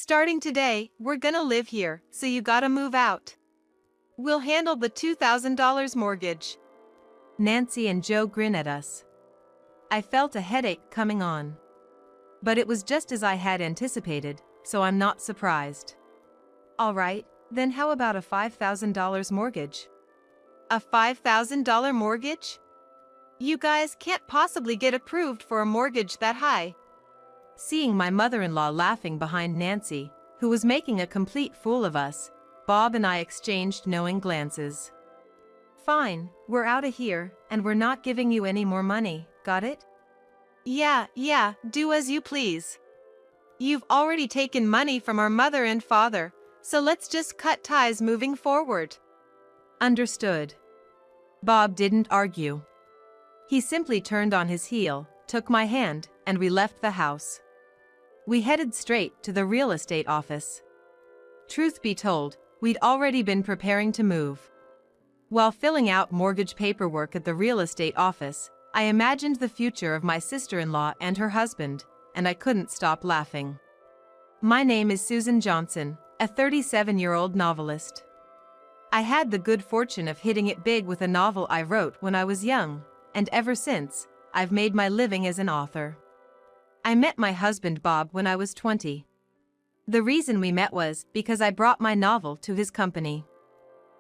Starting today, we're gonna live here, so you gotta move out. We'll handle the $2,000 mortgage. Nancy and Joe grin at us. I felt a headache coming on. But it was just as I had anticipated, so I'm not surprised. All right, then how about a $5,000 mortgage? A $5,000 mortgage? You guys can't possibly get approved for a mortgage that high. Seeing my mother-in-law laughing behind Nancy, who was making a complete fool of us, Bob and I exchanged knowing glances. Fine, we're out of here, and we're not giving you any more money, got it? Yeah, do as you please. You've already taken money from our mother and father, so let's just cut ties moving forward. Understood. Bob didn't argue. He simply turned on his heel, took my hand, and we left the house. We headed straight to the real estate office. Truth be told, we'd already been preparing to move. While filling out mortgage paperwork at the real estate office, I imagined the future of my sister-in-law and her husband, and I couldn't stop laughing. My name is Susan Johnson, a 37-year-old novelist. I had the good fortune of hitting it big with a novel I wrote when I was young, and ever since, I've made my living as an author. I met my husband Bob when I was 20. The reason we met was because I brought my novel to his company.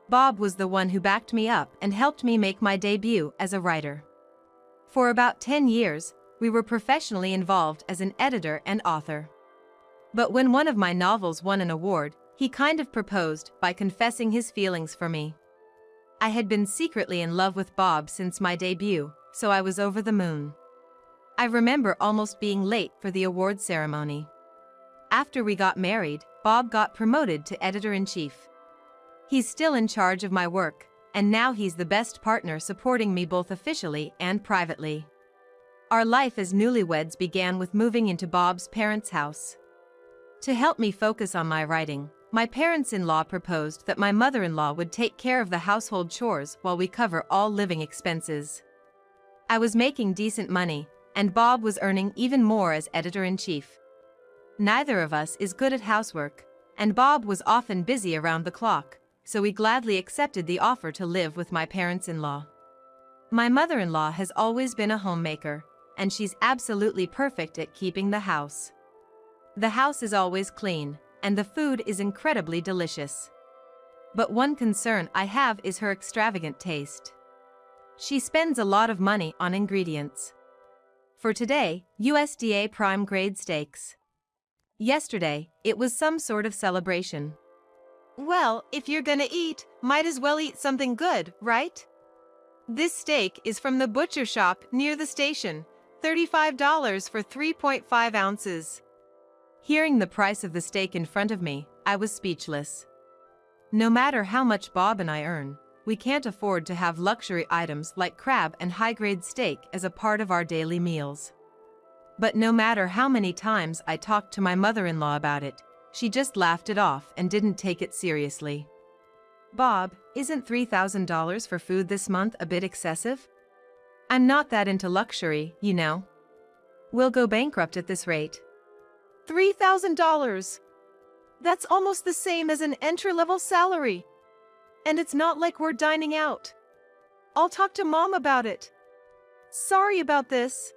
Bob was the one who backed me up and helped me make my debut as a writer. For about 10 years, we were professionally involved as an editor and author. But when one of my novels won an award, he kind of proposed by confessing his feelings for me. I had been secretly in love with Bob since my debut, so I was over the moon. I remember almost being late for the award ceremony. After we got married, Bob got promoted to editor-in-chief. He's still in charge of my work, and now he's the best partner supporting me both officially and privately. Our life as newlyweds began with moving into Bob's parents' house. To help me focus on my writing, my parents-in-law proposed that my mother-in-law would take care of the household chores while we cover all living expenses. I was making decent money, and Bob was earning even more as editor-in-chief. Neither of us is good at housework, and Bob was often busy around the clock, so we gladly accepted the offer to live with my parents-in-law. My mother-in-law has always been a homemaker, and she's absolutely perfect at keeping the house. The house is always clean, and the food is incredibly delicious. But one concern I have is her extravagant taste. She spends a lot of money on ingredients. For today, USDA prime grade steaks. Yesterday, it was some sort of celebration. Well, if you're gonna eat, might as well eat something good, right? This steak is from the butcher shop near the station, $35 for 3.5 ounces. Hearing the price of the steak in front of me, I was speechless. No matter how much Bob and I earn, we can't afford to have luxury items like crab and high-grade steak as a part of our daily meals. But no matter how many times I talked to my mother-in-law about it, she just laughed it off and didn't take it seriously. Bob, isn't $3,000 for food this month a bit excessive? I'm not that into luxury, you know. We'll go bankrupt at this rate. $3,000. That's almost the same as an entry-level salary. And it's not like we're dining out. I'll talk to Mom about it. Sorry about this.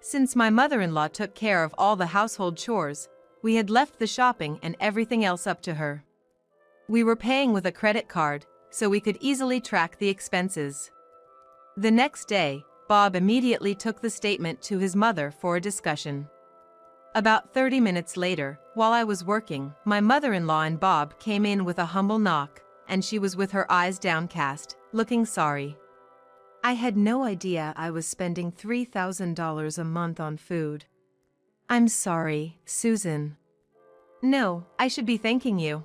Since my mother-in-law took care of all the household chores, we had left the shopping and everything else up to her. We were paying with a credit card, so we could easily track the expenses. The next day, Bob immediately took the statement to his mother for a discussion. About 30 minutes later, while I was working, my mother-in-law and Bob came in with a humble knock, and she was with her eyes downcast, looking sorry. I had no idea I was spending $3,000 a month on food. I'm sorry, Susan. No, I should be thanking you.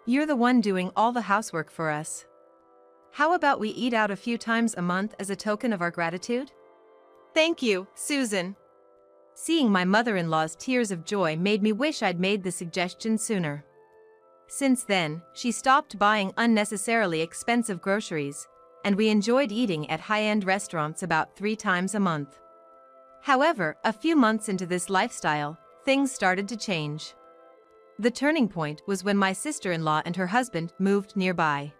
You're the one doing all the housework for us. How about we eat out a few times a month as a token of our gratitude? Thank you, Susan. Seeing my mother-in-law's tears of joy made me wish I'd made the suggestion sooner. Since then, she stopped buying unnecessarily expensive groceries, and we enjoyed eating at high-end restaurants about 3 times a month. However, a few months into this lifestyle, things started to change. The turning point was when my sister-in-law and her husband moved nearby.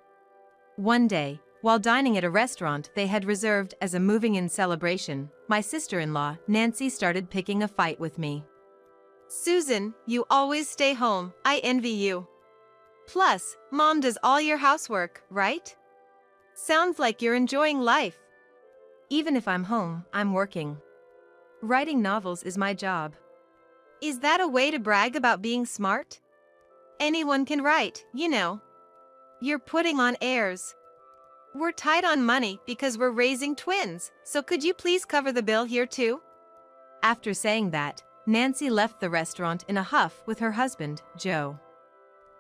One day, while dining at a restaurant they had reserved as a moving-in celebration, my sister-in-law, Nancy, started picking a fight with me. Susan, you always stay home, I envy you. Plus, Mom does all your housework, right? Sounds like you're enjoying life. Even if I'm home, I'm working. Writing novels is my job. Is that a way to brag about being smart? Anyone can write, you know. You're putting on airs. We're tight on money because we're raising twins, so could you please cover the bill here too? After saying that, Nancy left the restaurant in a huff with her husband, Joe.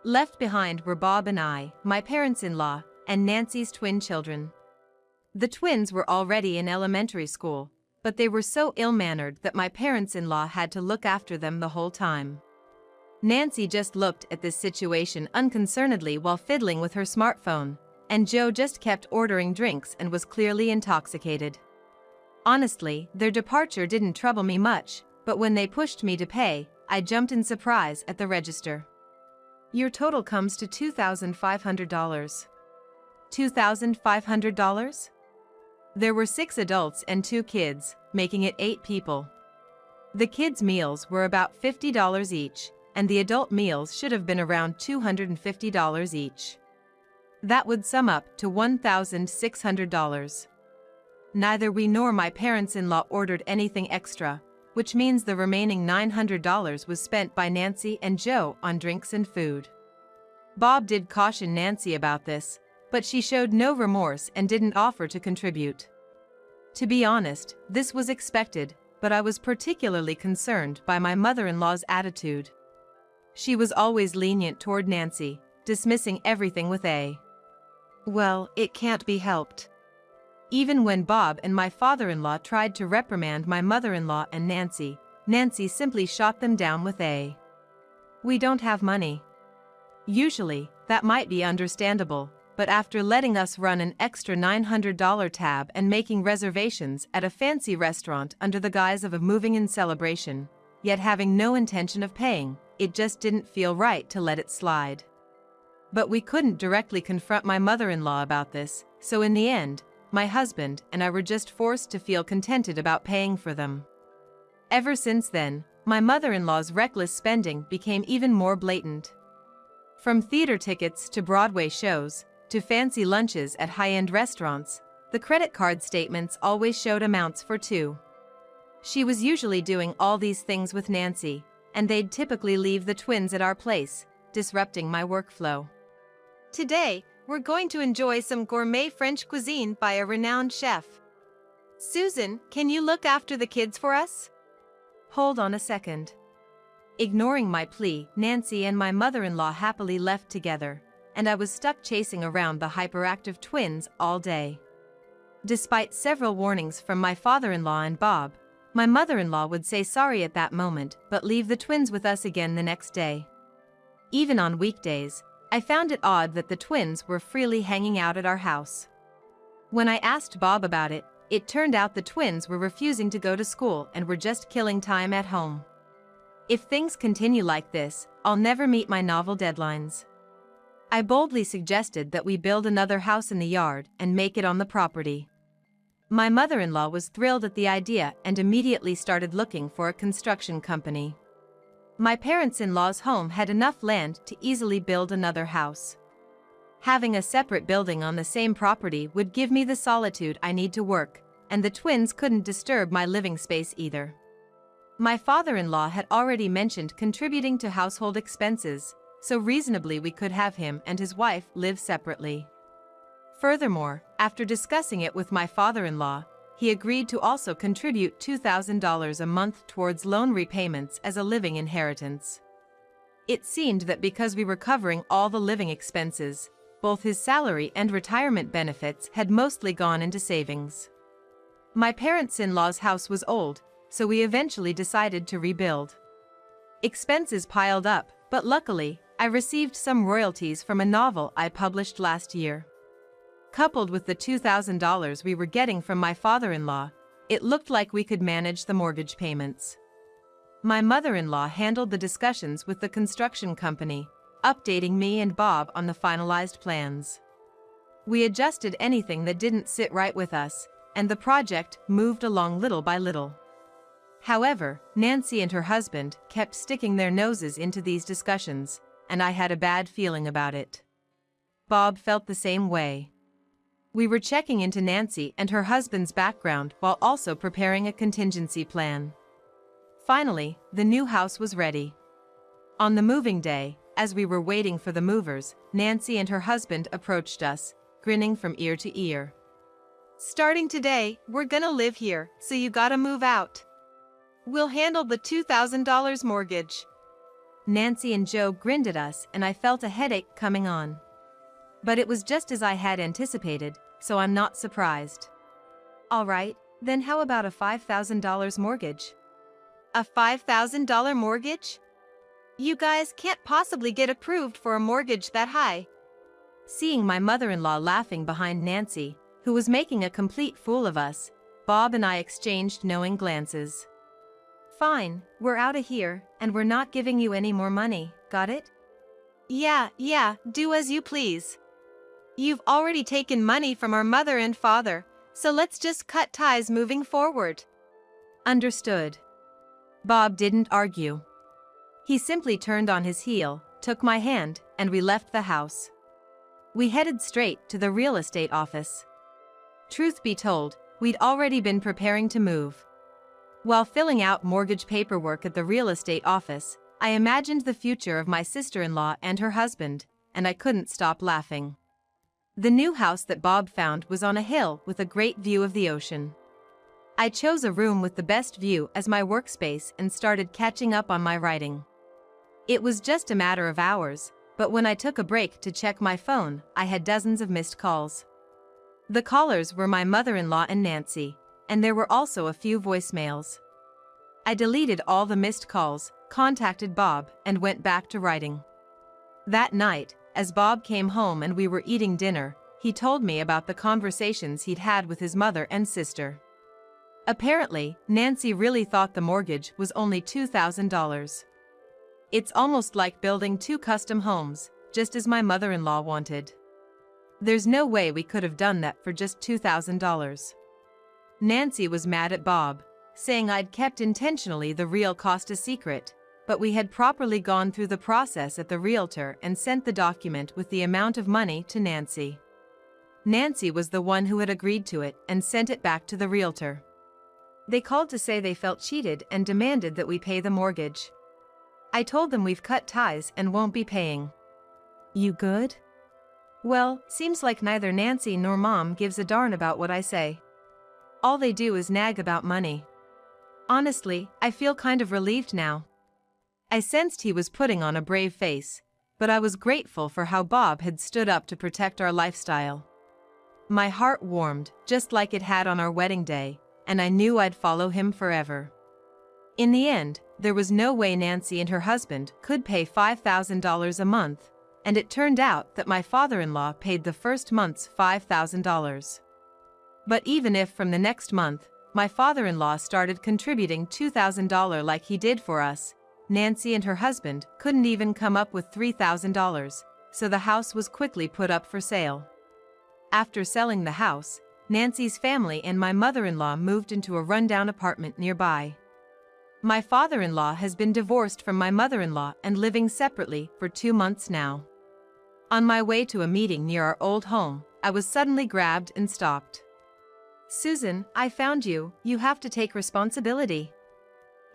Left behind were Bob and I, my parents-in-law, and Nancy's twin children. The twins were already in elementary school, but they were so ill-mannered that my parents-in-law had to look after them the whole time. Nancy just looked at this situation unconcernedly while fiddling with her smartphone, and Joe just kept ordering drinks and was clearly intoxicated. Honestly, their departure didn't trouble me much, but when they pushed me to pay, I jumped in surprise at the register. Your total comes to $2,500. $2,500? There were 6 adults and 2 kids, making it 8 people. The kids' meals were about $50 each, and the adult meals should have been around $250 each. That would sum up to $1,600. Neither we nor my parents-in-law ordered anything extra, which means the remaining $900 was spent by Nancy and Joe on drinks and food. Bob did caution Nancy about this, but she showed no remorse and didn't offer to contribute. To be honest, this was expected, but I was particularly concerned by my mother-in-law's attitude. She was always lenient toward Nancy, dismissing everything with a, "Well, it can't be helped." Even when Bob and my father-in-law tried to reprimand my mother-in-law and Nancy, Nancy simply shot them down with a, "We don't have money." Usually, that might be understandable, but after letting us run an extra $900 tab and making reservations at a fancy restaurant under the guise of a moving-in celebration, yet having no intention of paying, it just didn't feel right to let it slide. But we couldn't directly confront my mother-in-law about this, so in the end, my husband and I were just forced to feel contented about paying for them. Ever since then, my mother-in-law's reckless spending became even more blatant. From theater tickets to Broadway shows, to fancy lunches at high-end restaurants, the credit card statements always showed amounts for 2. She was usually doing all these things with Nancy, and they'd typically leave the twins at our place, disrupting my workflow. Today, we're going to enjoy some gourmet French cuisine by a renowned chef. Susan, can you look after the kids for us? Hold on a second. Ignoring my plea, Nancy and my mother-in-law happily left together, and I was stuck chasing around the hyperactive twins all day. Despite several warnings from my father-in-law and Bob, my mother-in-law would say sorry at that moment but leave the twins with us again the next day. Even on weekdays, I found it odd that the twins were freely hanging out at our house. When I asked Bob about it, it turned out the twins were refusing to go to school and were just killing time at home. If things continue like this, I'll never meet my novel deadlines. I boldly suggested that we build another house in the yard and make it on the property. My mother-in-law was thrilled at the idea and immediately started looking for a construction company. My parents-in-law's home had enough land to easily build another house. Having a separate building on the same property would give me the solitude I need to work, and the twins couldn't disturb my living space either. My father-in-law had already mentioned contributing to household expenses, so reasonably we could have him and his wife live separately. Furthermore, after discussing it with my father-in-law, he agreed to also contribute $2,000 a month towards loan repayments as a living inheritance. It seemed that because we were covering all the living expenses, both his salary and retirement benefits had mostly gone into savings. My parents-in-law's house was old, so we eventually decided to rebuild. Expenses piled up, but luckily, I received some royalties from a novel I published last year. Coupled with the $2,000 we were getting from my father-in-law, it looked like we could manage the mortgage payments. My mother-in-law handled the discussions with the construction company, updating me and Bob on the finalized plans. We adjusted anything that didn't sit right with us, and the project moved along little by little. However, Nancy and her husband kept sticking their noses into these discussions, and I had a bad feeling about it. Bob felt the same way. We were checking into Nancy and her husband's background while also preparing a contingency plan. Finally, the new house was ready. On the moving day, as we were waiting for the movers, Nancy and her husband approached us, grinning from ear to ear. "Starting today, we're gonna live here, so you gotta move out. We'll handle the $2,000 mortgage." Nancy and Joe grinned at us and I felt a headache coming on. But it was just as I had anticipated, so I'm not surprised. All right, then how about a $5,000 mortgage? A $5,000 mortgage? You guys can't possibly get approved for a mortgage that high. Seeing my mother-in-law laughing behind Nancy, who was making a complete fool of us, Bob and I exchanged knowing glances. Fine, we're out of here, and we're not giving you any more money, got it? Yeah, do as you please. You've already taken money from our mother and father, so let's just cut ties moving forward. Understood. Bob didn't argue. He simply turned on his heel, took my hand, and we left the house. We headed straight to the real estate office. Truth be told, we'd already been preparing to move. While filling out mortgage paperwork at the real estate office, I imagined the future of my sister-in-law and her husband, and I couldn't stop laughing. The new house that Bob found was on a hill with a great view of the ocean. I chose a room with the best view as my workspace and started catching up on my writing. It was just a matter of hours, but when I took a break to check my phone, I had dozens of missed calls. The callers were my mother-in-law and Nancy, and there were also a few voicemails. I deleted all the missed calls, contacted Bob, and went back to writing. That night, as Bob came home and we were eating dinner, he told me about the conversations he'd had with his mother and sister. Apparently, Nancy really thought the mortgage was only $2,000. It's almost like building two custom homes, just as my mother-in-law wanted. There's no way we could have done that for just $2,000. Nancy was mad at Bob, saying I'd kept intentionally the real cost a secret, but we had properly gone through the process at the realtor and sent the document with the amount of money to Nancy. Nancy was the one who had agreed to it and sent it back to the realtor. They called to say they felt cheated and demanded that we pay the mortgage. I told them we've cut ties and won't be paying. You good? Well, seems like neither Nancy nor Mom gives a darn about what I say. All they do is nag about money. Honestly, I feel kind of relieved now. I sensed he was putting on a brave face, but I was grateful for how Bob had stood up to protect our lifestyle. My heart warmed, just like it had on our wedding day, and I knew I'd follow him forever. In the end, there was no way Nancy and her husband could pay $5,000 a month, and it turned out that my father-in-law paid the first month's $5,000. But even if from the next month, my father-in-law started contributing $2,000 like he did for us, Nancy and her husband couldn't even come up with $3,000, so the house was quickly put up for sale. After selling the house, Nancy's family and my mother-in-law moved into a rundown apartment nearby. My father-in-law has been divorced from my mother-in-law and living separately for 2 months now. On my way to a meeting near our old home, I was suddenly grabbed and stopped. Susan, I found you, you have to take responsibility.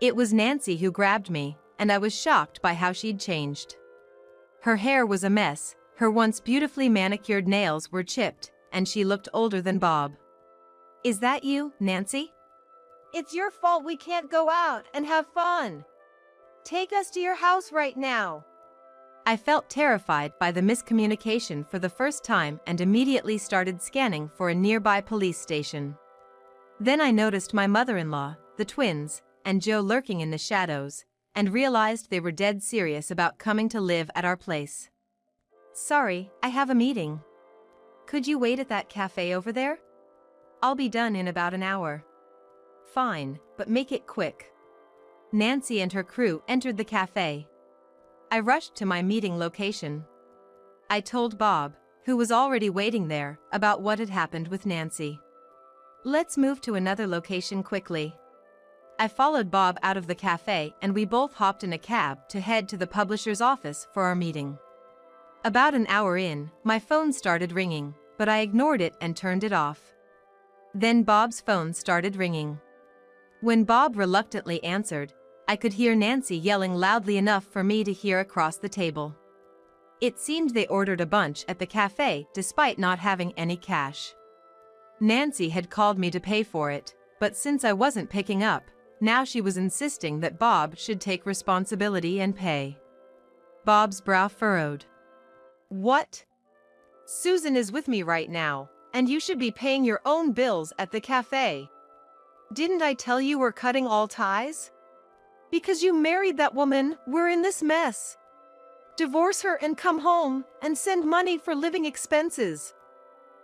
It was Nancy who grabbed me, and I was shocked by how she'd changed. Her hair was a mess, her once beautifully manicured nails were chipped, and she looked older than Bob. Is that you, Nancy? It's your fault we can't go out and have fun. Take us to your house right now. I felt terrified by the miscommunication for the first time and immediately started scanning for a nearby police station. Then I noticed my mother-in-law, the twins, and Joe lurking in the shadows, and realized they were dead serious about coming to live at our place. Sorry, I have a meeting. Could you wait at that cafe over there? I'll be done in about an hour. Fine, but make it quick. Nancy and her crew entered the cafe. I rushed to my meeting location. I told Bob, who was already waiting there, about what had happened with Nancy. Let's move to another location quickly. I followed Bob out of the cafe and we both hopped in a cab to head to the publisher's office for our meeting. About an hour in, my phone started ringing, but I ignored it and turned it off. Then Bob's phone started ringing. When Bob reluctantly answered, I could hear Nancy yelling loudly enough for me to hear across the table. It seemed they ordered a bunch at the cafe despite not having any cash. Nancy had called me to pay for it, but since I wasn't picking up, now she was insisting that Bob should take responsibility and pay. Bob's brow furrowed. What? Susan is with me right now, and you should be paying your own bills at the cafe. Didn't I tell you we're cutting all ties? Because you married that woman, we're in this mess. Divorce her and come home and send money for living expenses.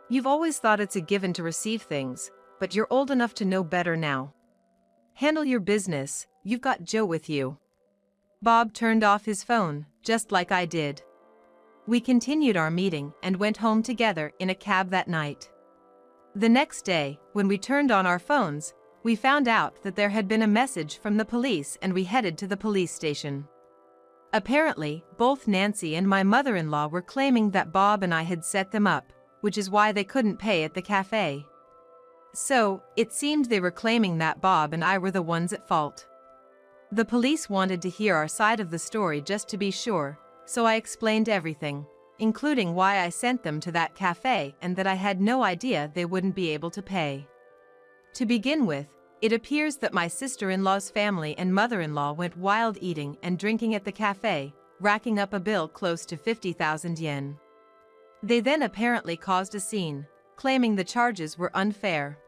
You've always thought it's a given to receive things, but you're old enough to know better now. Handle your business, you've got Joe with you. Bob turned off his phone, just like I did. We continued our meeting and went home together in a cab that night. The next day, when we turned on our phones, we found out that there had been a message from the police and we headed to the police station. Apparently, both Nancy and my mother-in-law were claiming that Bob and I had set them up, which is why they couldn't pay at the cafe. So, it seemed they were claiming that Bob and I were the ones at fault. The police wanted to hear our side of the story just to be sure, so I explained everything, including why I sent them to that cafe and that I had no idea they wouldn't be able to pay. To begin with, it appears that my sister-in-law's family and mother-in-law went wild eating and drinking at the cafe, racking up a bill close to 50,000 yen. They then apparently caused a scene, claiming the charges were unfair.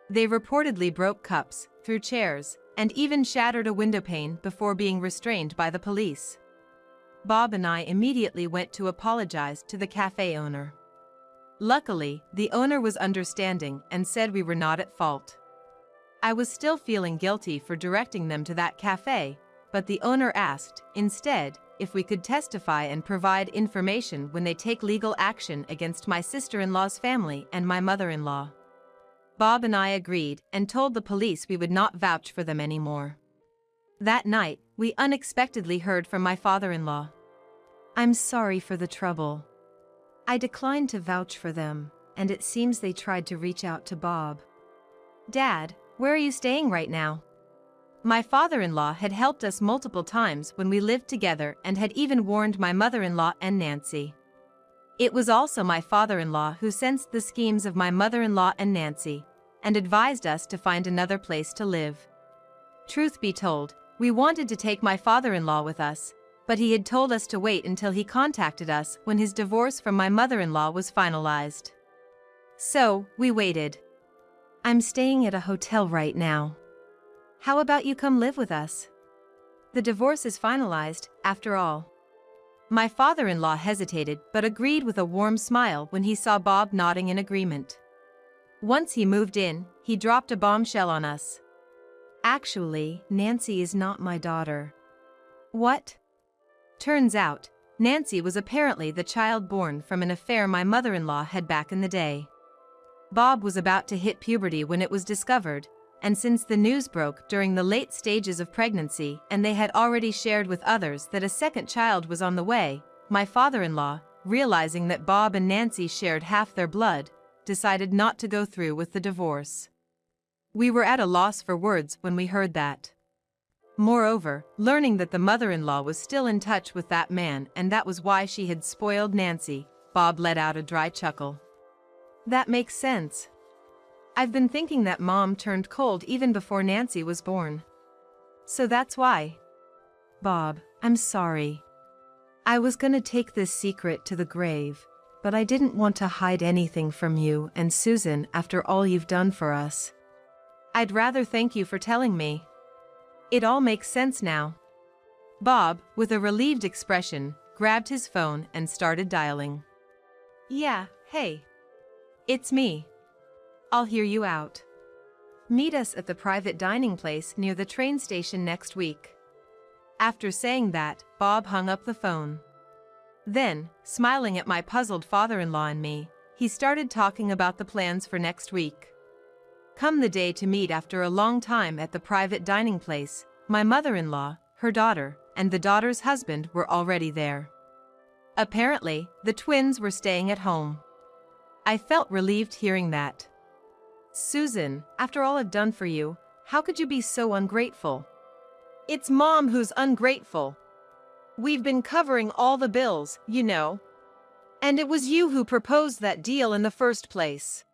They reportedly broke cups, threw chairs, and even shattered a windowpane before being restrained by the police. Bob and I immediately went to apologize to the cafe owner. Luckily, the owner was understanding and said we were not at fault. I was still feeling guilty for directing them to that cafe, but the owner asked, instead, if we could testify and provide information when they take legal action against my sister-in-law's family and my mother-in-law. Bob and I agreed and told the police we would not vouch for them anymore. That night, we unexpectedly heard from my father-in-law. I'm sorry for the trouble. I declined to vouch for them, and it seems they tried to reach out to Bob. Dad, where are you staying right now? My father-in-law had helped us multiple times when we lived together and had even warned my mother-in-law and Nancy. It was also my father-in-law who sensed the schemes of my mother-in-law and Nancy, and advised us to find another place to live. Truth be told, we wanted to take my father-in-law with us, but he had told us to wait until he contacted us when his divorce from my mother-in-law was finalized. So, we waited. I'm staying at a hotel right now. How about you come live with us? The divorce is finalized, after all. My father-in-law hesitated but agreed with a warm smile when he saw Bob nodding in agreement. Once he moved in, he dropped a bombshell on us. Actually, Nancy is not my daughter. What? Turns out, Nancy was apparently the child born from an affair my mother-in-law had back in the day. Bob was about to hit puberty when it was discovered, and since the news broke during the late stages of pregnancy and they had already shared with others that a second child was on the way, my father-in-law, realizing that Bob and Nancy shared half their blood, decided not to go through with the divorce. We were at a loss for words when we heard that. Moreover, learning that the mother-in-law was still in touch with that man and that was why she had spoiled Nancy, Bob let out a dry chuckle. That makes sense. I've been thinking that Mom turned cold even before Nancy was born. So that's why. Bob, I'm sorry. I was gonna take this secret to the grave, but I didn't want to hide anything from you and Susan after all you've done for us. I'd rather thank you for telling me. It all makes sense now. Bob, with a relieved expression, grabbed his phone and started dialing. Yeah, hey. It's me. I'll hear you out. Meet us at the private dining place near the train station next week." After saying that, Bob hung up the phone. Then, smiling at my puzzled father-in-law and me, he started talking about the plans for next week. Come the day to meet after a long time at the private dining place, my mother-in-law, her daughter, and the daughter's husband were already there. Apparently, the twins were staying at home. I felt relieved hearing that. "Susan, after all I've done for you, how could you be so ungrateful?" It's Mom who's ungrateful. We've been covering all the bills, you know. And it was you who proposed that deal in the first place.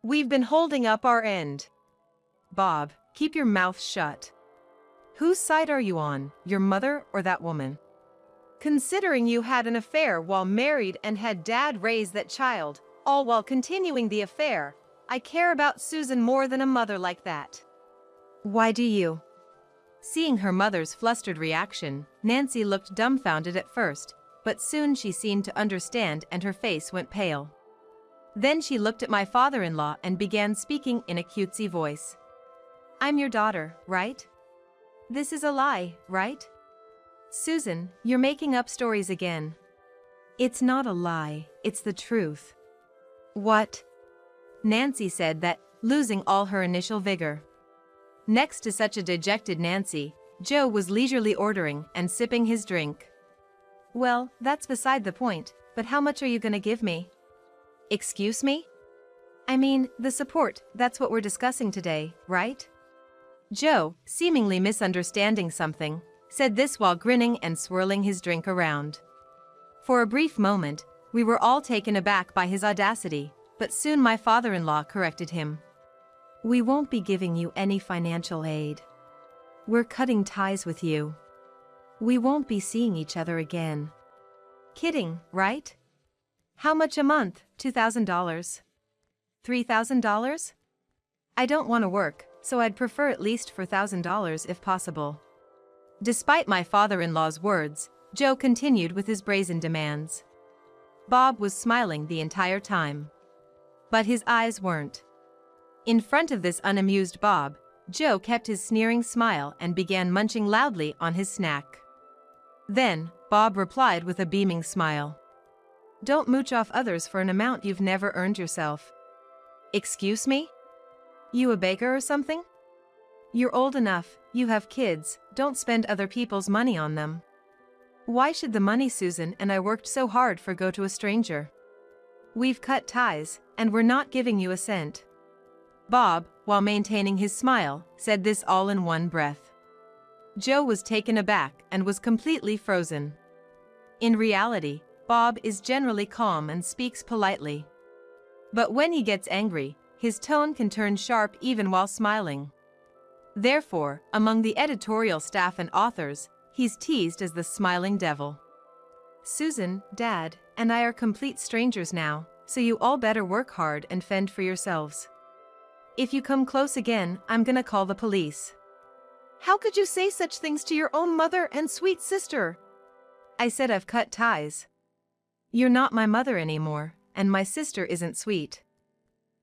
We've been holding up our end. Bob, keep your mouth shut. Whose side are you on, your mother or that woman? Considering you had an affair while married and had Dad raise that child, all while continuing the affair, I care about Susan more than a mother like that. Why do you? Seeing her mother's flustered reaction, Nancy looked dumbfounded at first, but soon she seemed to understand and her face went pale. Then she looked at my father-in-law and began speaking in a cutesy voice. "I'm your daughter, right? This is a lie, right? Susan, you're making up stories again." "It's not a lie, it's the truth." "What?" Nancy said that, losing all her initial vigor. Next to such a dejected Nancy, Joe was leisurely ordering and sipping his drink. "Well, that's beside the point, but how much are you gonna give me?" "Excuse me?" "I mean, the support, that's what we're discussing today, right?" Joe, seemingly misunderstanding something, said this while grinning and swirling his drink around. For a brief moment, we were all taken aback by his audacity, but soon my father-in-law corrected him. "We won't be giving you any financial aid. We're cutting ties with you. We won't be seeing each other again." Kidding, right? How much a month? $2,000? $3,000? I don't want to work, so I'd prefer at least $4,000 if possible. Despite my father-in-law's words, Joe continued with his brazen demands. Bob was smiling the entire time. But his eyes weren't. In front of this unamused Bob, Joe kept his sneering smile and began munching loudly on his snack. Then, Bob replied with a beaming smile. "Don't mooch off others for an amount you've never earned yourself." "Excuse me? You a baker or something? You're old enough, you have kids, don't spend other people's money on them. Why should the money Susan and I worked so hard for go to a stranger? We've cut ties, and we're not giving you a cent." Bob, while maintaining his smile, said this all in one breath. Joe was taken aback and was completely frozen. In reality, Bob is generally calm and speaks politely. But when he gets angry, his tone can turn sharp even while smiling. Therefore, among the editorial staff and authors, he's teased as the smiling devil. "Susan, Dad, and I are complete strangers now, so you all better work hard and fend for yourselves. If you come close again, I'm gonna call the police." "How could you say such things to your own mother and sweet sister?" "I said I've cut ties. You're not my mother anymore, and my sister isn't sweet.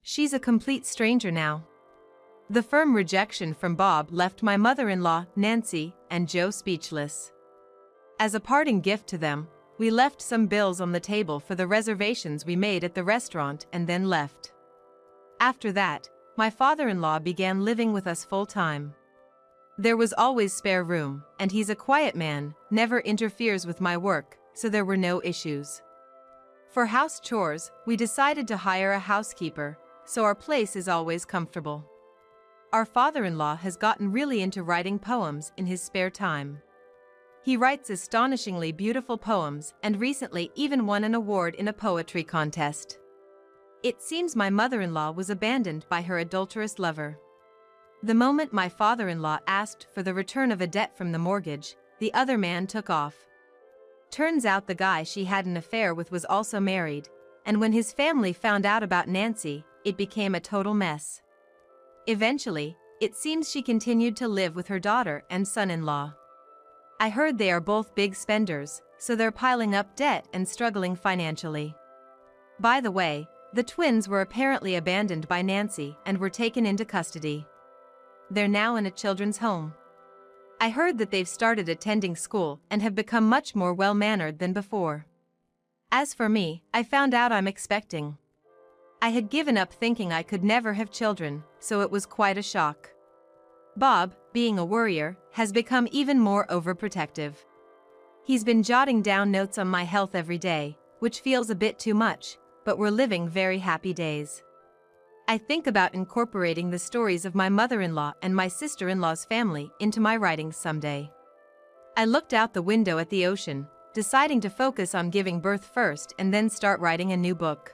She's a complete stranger now." The firm rejection from Bob left my mother-in-law, Nancy, and Joe speechless. As a parting gift to them, we left some bills on the table for the reservations we made at the restaurant and then left. After that, my father-in-law began living with us full-time. There was always spare room, and he's a quiet man, never interferes with my work, so there were no issues. For house chores, we decided to hire a housekeeper, so our place is always comfortable. Our father-in-law has gotten really into writing poems in his spare time. He writes astonishingly beautiful poems and recently even won an award in a poetry contest. It seems my mother-in-law was abandoned by her adulterous lover. The moment my father-in-law asked for the return of a debt from the mortgage, the other man took off. Turns out the guy she had an affair with was also married, and when his family found out about Nancy, it became a total mess. Eventually, it seems she continued to live with her daughter and son-in-law. I heard they are both big spenders, so they're piling up debt and struggling financially. By the way, the twins were apparently abandoned by Nancy and were taken into custody. they're now in a children's home. I heard that they've started attending school and have become much more well-mannered than before. As for me, I found out I'm expecting. I had given up thinking I could never have children, so it was quite a shock. Bob, being a worrier, has become even more overprotective. He's been jotting down notes on my health every day, which feels a bit too much, but we're living very happy days. I think about incorporating the stories of my mother-in-law and my sister-in-law's family into my writings someday. I looked out the window at the ocean, deciding to focus on giving birth first and then start writing a new book.